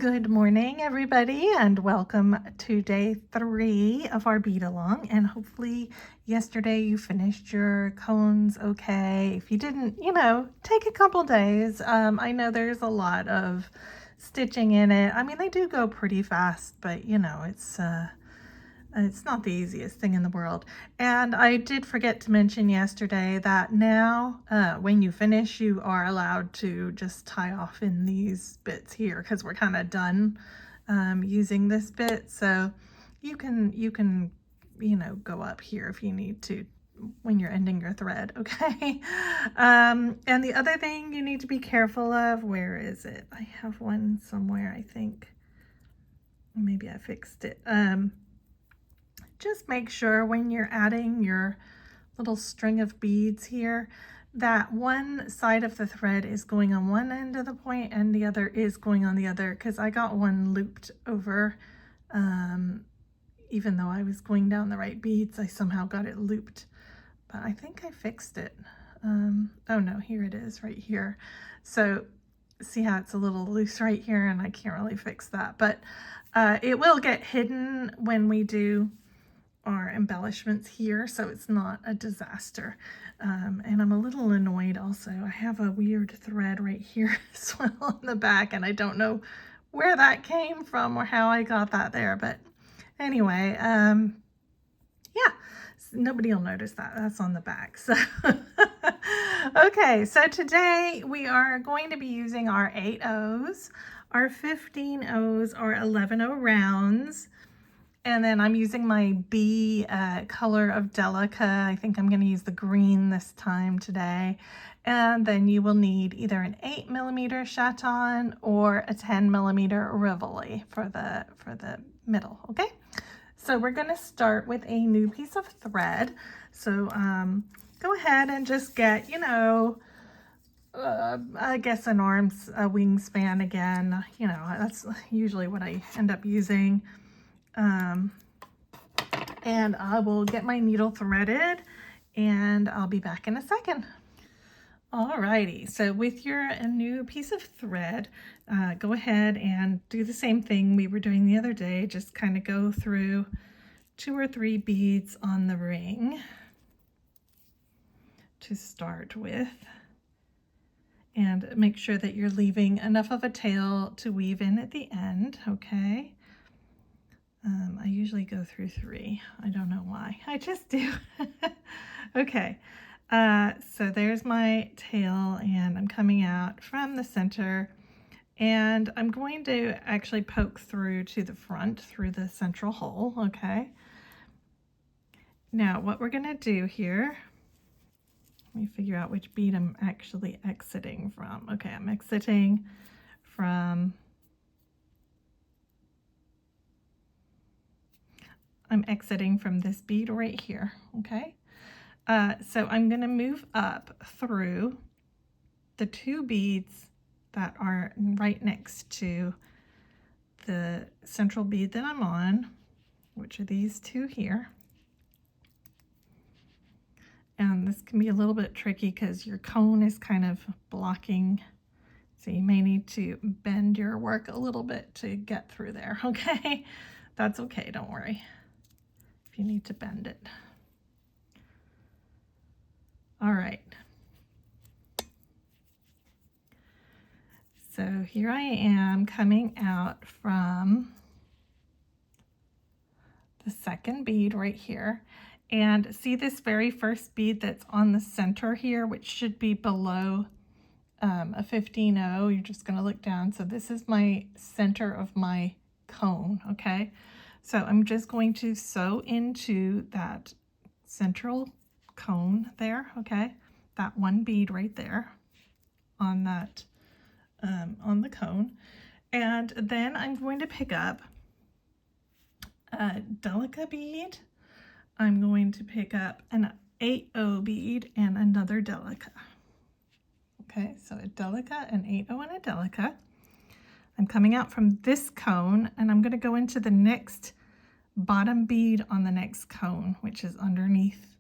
Good morning, everybody, and welcome to day 3 of our Beadalong. And hopefully yesterday you finished your cones okay. If you didn't, take a couple days. I know there's a lot of stitching in it. I mean, they do go pretty fast, but it's not the easiest thing in the world. And I did forget to mention yesterday that now when you finish, you are allowed to just tie off in these bits here because we're kind of done using this bit. So you can go up here if you need to when you're ending your thread, okay? And the other thing you need to be careful of, where is it? I have one somewhere, I think. Maybe I fixed it. Just make sure when you're adding your little string of beads here that one side of the thread is going on one end of the point and the other is going on the other, because I got one looped over. Even though I was going down the right beads, I somehow got it looped, but I think I fixed it. Oh no, here it is right here. So see how it's a little loose right here, and I can't really fix that, but it will get hidden when we do our embellishments here, so it's not a disaster. And I'm a little annoyed also. I have a weird thread right here as well on the back, and I don't know where that came from or how I got that there, but anyway, yeah, nobody will notice that. That's on the back. So okay, so today we are going to be using our 8 O's, our 15 O's, our 11 O rounds. And then I'm using my B color of Delica. I think I'm going to use the green this time today. And then you will need either an 8mm Chaton or a 10mm Rivoli for the middle, okay? So we're going to start with a new piece of thread. So go ahead and just get, I guess a wingspan again. That's usually what I end up using. And I will get my needle threaded and I'll be back in a second. Alrighty, so with your new piece of thread, go ahead and do the same thing we were doing the other day. Just kind of go through 2 or 3 beads on the ring to start with. And make sure that you're leaving enough of a tail to weave in at the end, okay? I usually go through 3. I don't know why. I just do. Okay. So there's my tail, and I'm coming out from the center, and I'm going to actually poke through to the front through the central hole, okay? Now what we're going to do here, let me figure out which bead I'm actually exiting from. Okay, I'm exiting from this bead right here, okay? So I'm going to move up through the 2 beads that are right next to the central bead that I'm on, which are these 2 here. And this can be a little bit tricky because your cone is kind of blocking, so you may need to bend your work a little bit to get through there, okay? That's okay, don't worry if you need to bend it. All right. So here I am coming out from the second bead right here. And see this very first bead that's on the center here, which should be below a 15-0. You're just going to look down. So this is my center of my cone, okay? So I'm just going to sew into that central cone there, okay? That one bead right there on that on the cone. And then I'm going to pick up a Delica bead. I'm going to pick up an 8O bead and another Delica. Okay, so a Delica, an 8O, and a Delica. I'm coming out from this cone, and I'm going to go into the next bottom bead on the next cone, which is underneath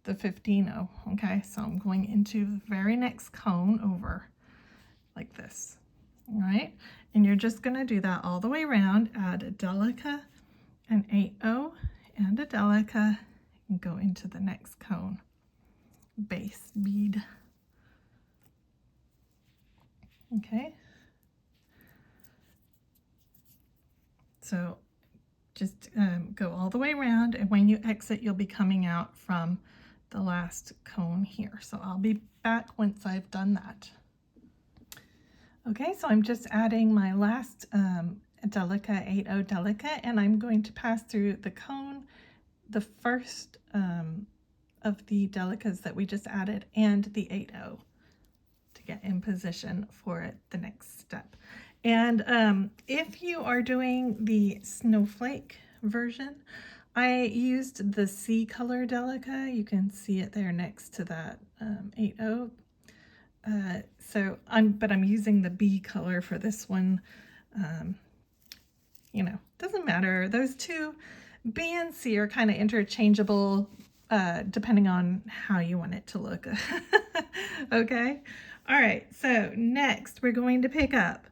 the 15-0. Okay, so I'm going into the very next cone over like this. All right, And you're just going to do that all the way around. Add a Delica, an 8/0, and a Delica, and go into the next cone base bead. Okay. So just go all the way around, and when you exit, you'll be coming out from the last cone here. So I'll be back once I've done that. Okay, so I'm just adding my last Delica, 8/0 Delica, and I'm going to pass through the cone, the first of the Delicas that we just added, and the 8/0 to get in position for the next step. And if you are doing the snowflake version, I used the C color Delica. You can see it there next to that 8/0. But I'm using the B color for this one. You know, doesn't matter. Those two, B and C, are kind of interchangeable depending on how you want it to look. Okay. All right. So next we're going to pick up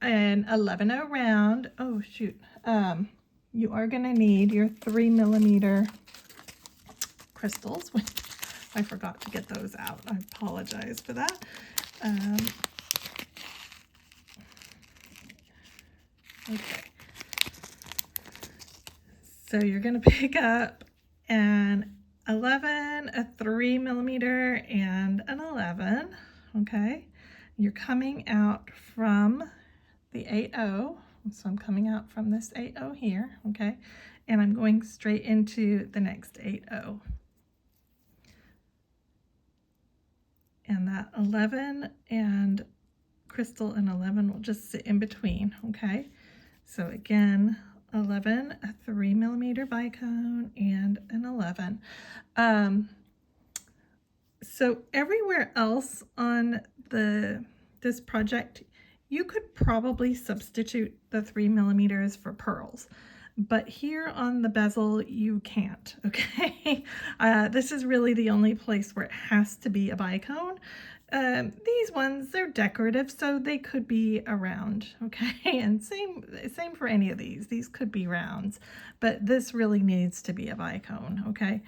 an 11/0 round. Oh shoot. You are going to need your 3mm crystals. I forgot to get those out. I apologize for that. Okay. So you're going to pick up an 11, a 3mm, and an 11. Okay. You're coming out from the 8/0. So I'm coming out from this 8/0 here. Okay. And I'm going straight into the next 8/0. And that 11 and crystal and 11 will just sit in between. Okay. So again, 11, a 3mm bicone, and an 11. So everywhere else on this project, you could probably substitute the 3mm for pearls, but here on the bezel you can't. Okay. This is really the only place where it has to be a bicone. These ones, they're decorative, so they could be a round. Okay. And same for any of these could be rounds, but this really needs to be a bicone. Okay.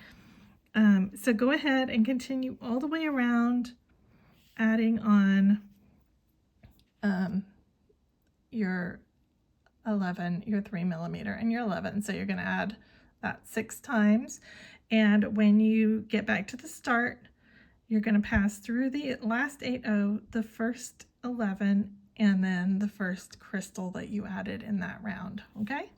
So go ahead and continue all the way around, adding on your 11, your 3mm, and your 11. So you're going to add that 6 times. And when you get back to the start, you're going to pass through the last 8/0, the first 11, and then the first crystal that you added in that round. Okay.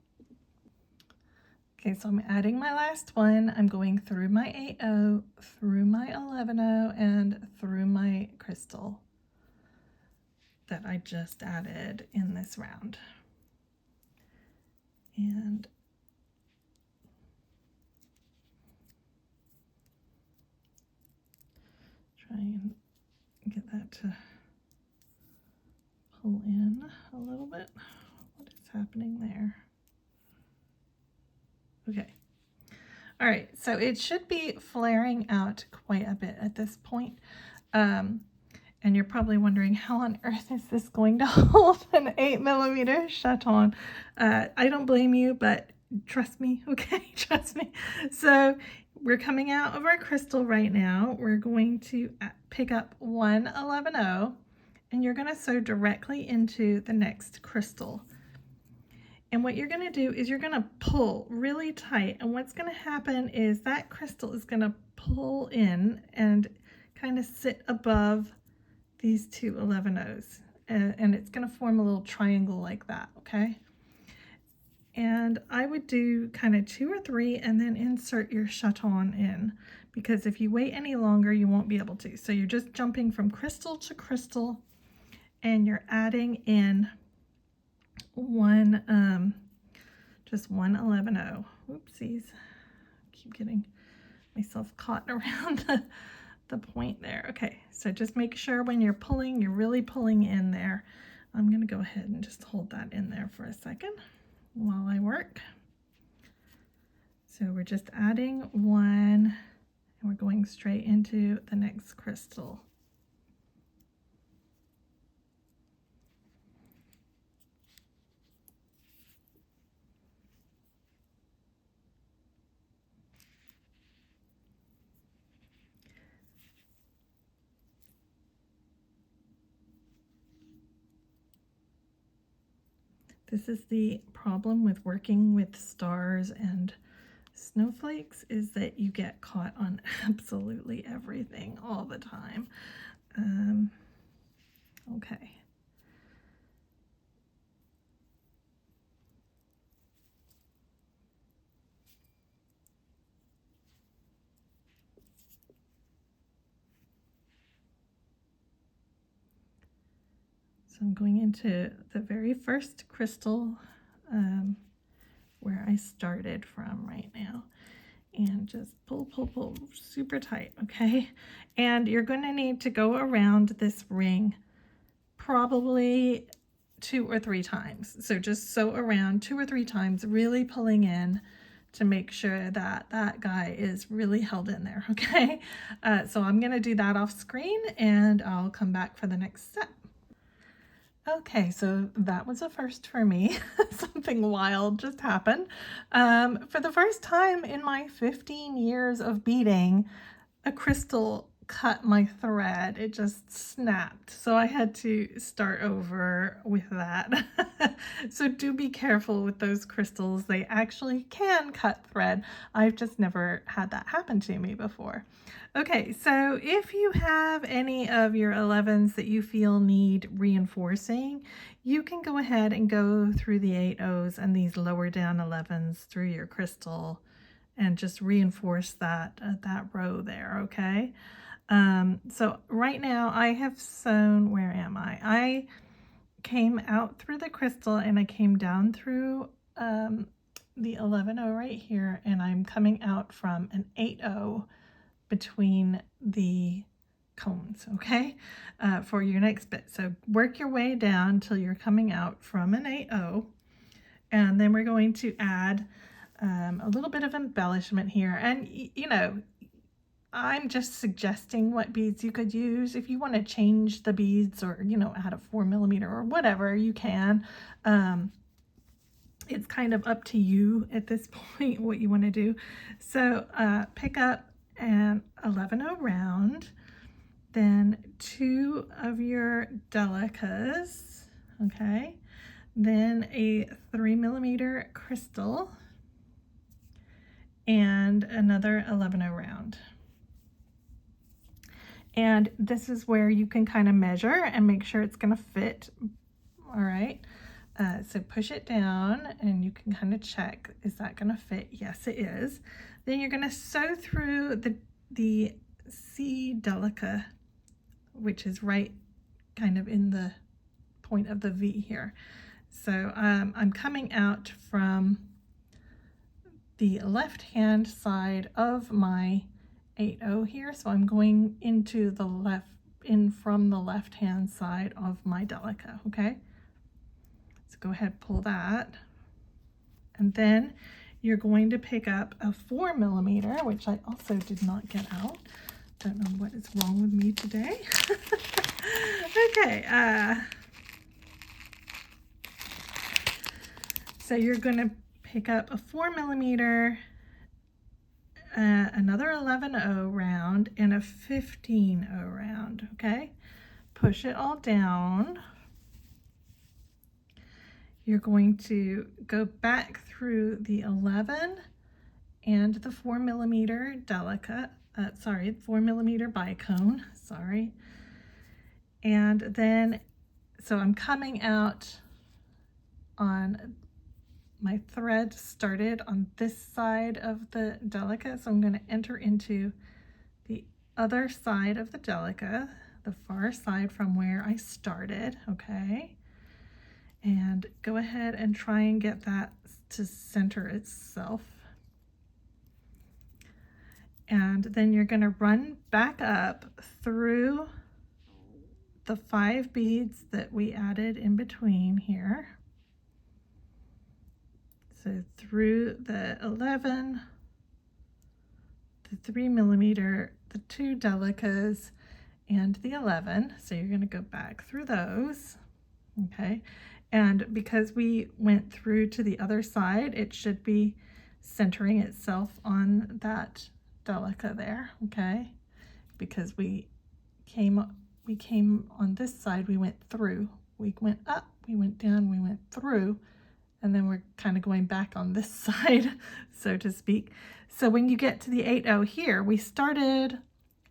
Okay, so I'm adding my last one. I'm going through my 8/0, through my 11/0, and through my crystal that I just added in this round. And try and get that to pull in a little bit. What is happening there? Okay. All right, so it should be flaring out quite a bit at this point. And you're probably wondering, how on earth is this going to hold an 8mm Chaton? I don't blame you, but trust me, okay? Trust me. So we're coming out of our crystal right now. We're going to pick up one 11/0, and you're going to sew directly into the next crystal. And what you're going to do is you're going to pull really tight, and what's going to happen is that crystal is going to pull in and kind of sit above these two 11/0s, and it's going to form a little triangle like that. Okay. And I would do kind of 2 or 3 and then insert your Chaton in, because if you wait any longer you won't be able to. So you're just jumping from crystal to crystal, and you're adding in just one 11/0. Oopsies, keep getting myself caught around the point there. Okay, so just make sure when you're pulling, you're really pulling in there. I'm going to go ahead and just hold that in there for a second while I work. So we're just adding one, and we're going straight into the next crystal. This is the problem with working with stars and snowflakes, is that you get caught on absolutely everything all the time. Okay. So I'm going into the very first crystal where I started from right now, and just pull, pull, pull super tight, okay? And you're going to need to go around this ring probably 2 or 3 times. So just sew around 2 or 3 times, really pulling in to make sure that that guy is really held in there, okay? So I'm going to do that off screen, and I'll come back for the next step. Okay, so that was a first for me. Something wild just happened. For the first time in my 15 years of beading, a crystal cut my thread. It just snapped. So I had to start over with that. So do be careful with those crystals. They actually can cut thread. I've just never had that happen to me before. Okay, so if you have any of your 11s that you feel need reinforcing, you can go ahead and go through the 8/0s and these lower down 11s through your crystal and just reinforce that that row there, okay? So right now I have sewn, where am I? I came out through the crystal and I came down through the 11/0 right here, and I'm coming out from an 8/0 between the cones, okay, for your next bit. So work your way down till you're coming out from an 8/0, and then we're going to add a little bit of embellishment here. And you know, I'm just suggesting what beads you could use. If you want to change the beads, or you know, add a 4mm or whatever, you can. It's kind of up to you at this point what you want to do. So pick up an 11/0 round, then 2 of your Delicas, okay, then a 3mm crystal, and another 11/0 round. And this is where you can kind of measure and make sure it's going to fit. All right. So push it down and you can kind of check, is that going to fit? Yes, it is. Then you're going to sew through the C Delica, which is right kind of in the point of the V here. So I'm coming out from the left hand side of my 8/0 here, so I'm going into the left, in from the left hand side of my Delica, okay? So go ahead, pull that, and then you're going to pick up a 4mm, which I also did not get out. Don't know what is wrong with me today. Okay, so you're going to pick up a 4mm, another 11/0 round, and a 15/0 round, okay? Push it all down. You're going to go back through the 11 and the 4mm Delica, 4mm bicone, sorry. And then, so I'm coming out on, my thread started on this side of the Delica, so I'm going to enter into the other side of the Delica, the far side from where I started, okay? And go ahead and try and get that to center itself. And then you're going to run back up through the 5 beads that we added in between here. So through the 11, the 3mm, the 2 Delicas, and the 11. So you're going to go back through those, okay? And because we went through to the other side, it should be centering itself on that Delica there, okay? Because we came on this side, we went through. We went up, we went down, we went through. and then we're kind of going back on this side, so to speak. So when you get to the 8-0 here, we started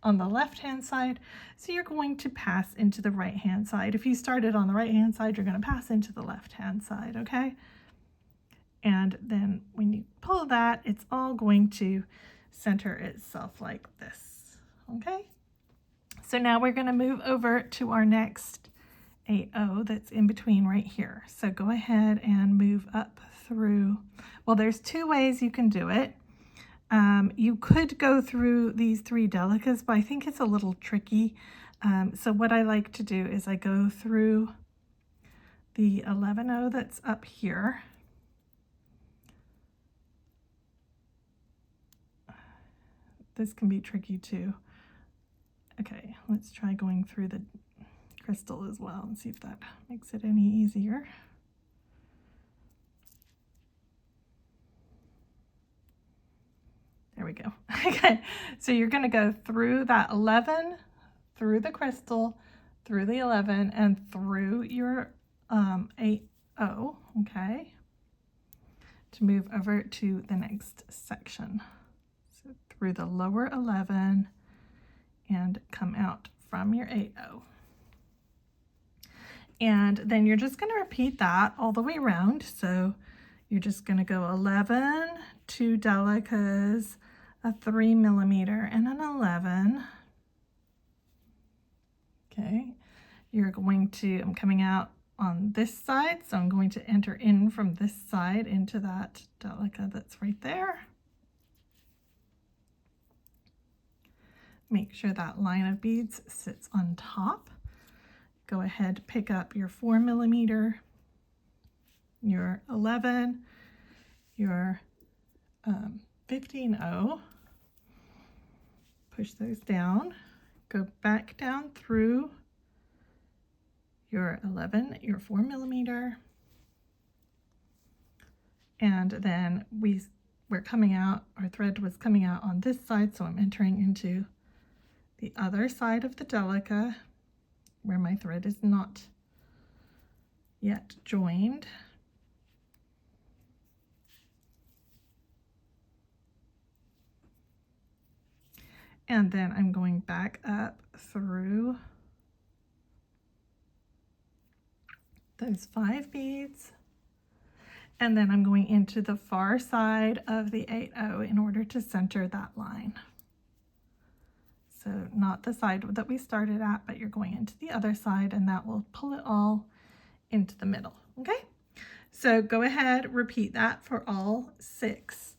on the left-hand side, so you're going to pass into the right-hand side. If you started on the right-hand side, you're going to pass into the left-hand side, okay? And then when you pull that, it's all going to center itself like this, okay? So now we're going to move over to our next 8-0 that's in between right here. So go ahead and move up through. Well, there's two ways you can do it. You could go through these 3 Delicas, but I think it's a little tricky. So what I like to do is I go through the 11-0 that's up here. This can be tricky too. Okay, let's try going through the crystal as well and see if that makes it any easier. There we go. Okay, so you're going to go through that 11, through the crystal, through the 11, and through your 8-0, okay, to move over to the next section. So through the lower 11 and come out from your 8-0. And then you're just going to repeat that all the way around. So you're just going to go 11, 2 Delicas, a 3mm, and an 11. Okay, you're going to, I'm coming out on this side, so I'm going to enter in from this side into that Delica that's right there. Make sure that line of beads sits on top. Go ahead, pick up your 4mm, your 11, your 15-0, push those down, go back down through your 11, your 4mm, and then we're coming out, our thread was coming out on this side, so I'm entering into the other side of the Delica where my thread is not yet joined. And then I'm going back up through those 5 beads. And then I'm going into the far side of the 8-0 in order to center that line. So not the side that we started at, but you're going into the other side, and that will pull it all into the middle, okay? So go ahead, repeat that for all 6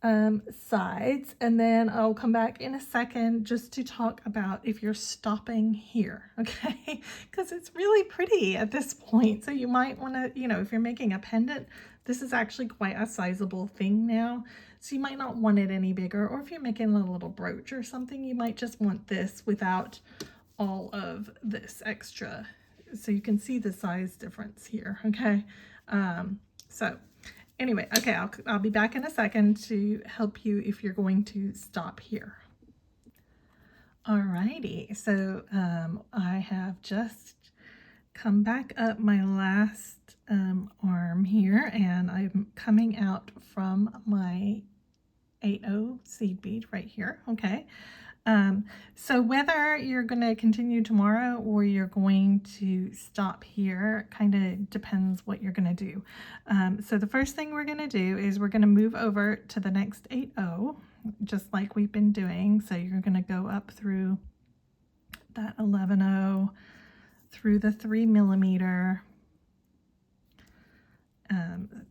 sides, and then I'll come back in a second just to talk about if you're stopping here, okay? Because it's really pretty at this point, so you might want to, you know, if you're making a pendant, this is actually quite a sizable thing now, so you might not want it any bigger, or if you're making a little brooch or something, you might just want this without all of this extra, so you can see the size difference here, okay? So anyway, okay, I'll be back in a second to help you if you're going to stop here. Alrighty, so I have just come back up my last arm here, and I'm coming out from my 8-0 seed bead right here, okay? So whether you're going to continue tomorrow or you're going to stop here kind of depends what you're going to do. So the first thing we're going to do is we're going to move over to the next 8-0, just like we've been doing. So you're going to go up through that 11-0, through the 3mm,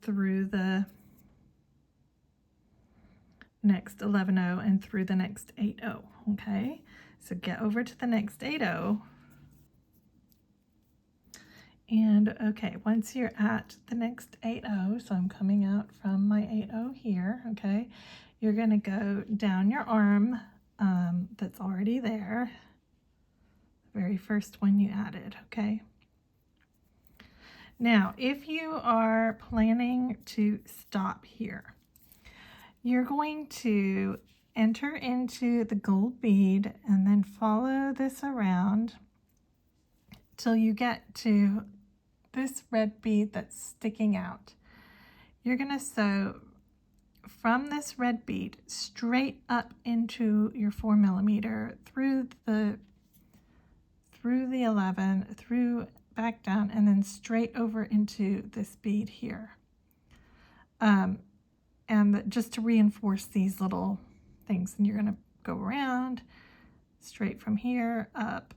through the next 11-0, and through the next 8-0, okay? So get over to the next 8-0, and okay, once you're at the next 8-0, so I'm coming out from my 8-0 here, okay, you're going to go down your arm that's already there, the very first one you added, okay? Now, if you are planning to stop here, you're going to enter into the gold bead and then follow this around till you get to this red bead that's sticking out. you're going to sew from this red bead straight up into your 4mm through the 11, through back down, and then straight over into this bead here. And just to reinforce these little things, and you're going to go around straight from here up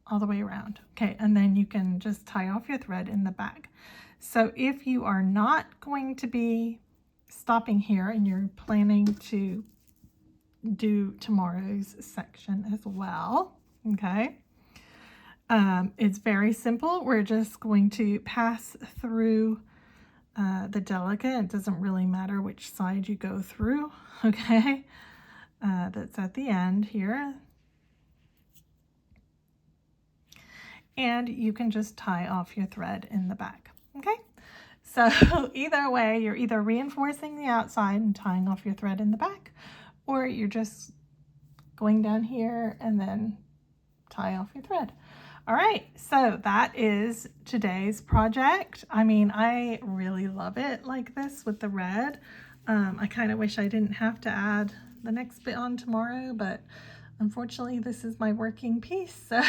all the way around. Okay, and then you can just tie off your thread in the back. So if you are not going to be stopping here and you're planning to do tomorrow's section as well, okay, it's very simple. We're just going to pass through the Delica. It doesn't really matter which side you go through, okay? That's at the end here. And you can just tie off your thread in the back, okay? So either way, you're either reinforcing the outside and tying off your thread in the back, or you're just going down here and then tie off your thread. All right, so that is today's project. I mean, I really love it like this with the red. I kind of wish I didn't have to add the next bit on tomorrow, but unfortunately this is my working piece, so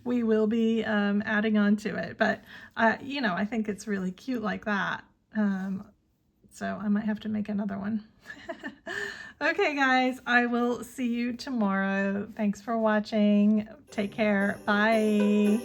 we will be adding on to it. But you know, I think it's really cute like that. So I might have to make another one. Okay, guys, I will see you tomorrow. Thanks for watching. Take care. Bye.